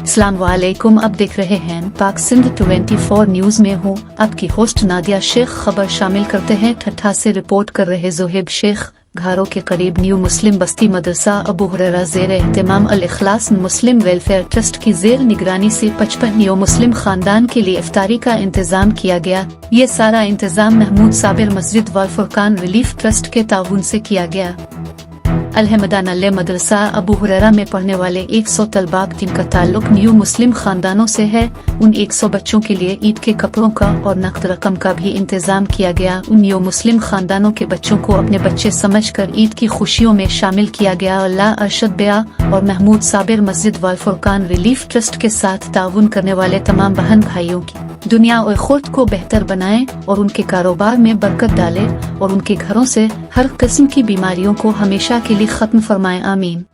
अस्सलाम वालेकुम। अब देख रहे हैं पाक सिंध 24 न्यूज में हूँ आपकी होस्ट नादिया शेख। खबर शामिल करते हैं ठट्ठा से रिपोर्ट कर रहे जोहेब शेख। घारों के करीब न्यू मुस्लिम बस्ती मदरसा अबू हुरैरा ज़ेर एहतिमाम अल इखलास मुस्लिम वेलफेयर ट्रस्ट की जेर निगरानी से 55 न्यू मुस्लिम खानदान के लिए इफ्तारी का इंतजाम किया गया। ये सारा इंतजाम महमूद साबिर मस्जिद वल फुरकान रिलीफ ट्रस्ट के ताउन से किया गया। अलहमदान मदरसा अबू हुरैरा में पढ़ने वाले 100 तलबा जिनका ताल्लुक न्यू मुस्लिम खानदानों से है, उन 100 बच्चों के लिए ईद के कपड़ों का और नकद रकम का भी इंतजाम किया गया। उन न्यू मुस्लिम खानदानों के बच्चों को अपने बच्चे समझकर ईद की खुशियों में शामिल किया गया। अल्लाह अरशद बया और महमूद साबिर मस्जिद वल फुरकान रिलीफ ट्रस्ट के साथ ताउन करने वाले तमाम बहन भाइयों की दुनिया और खुद को बेहतर बनाएं और उनके कारोबार में बरकत डालें और उनके घरों से हर किस्म की बीमारियों को हमेशा के लिए खत्म फरमाएं। आमीन।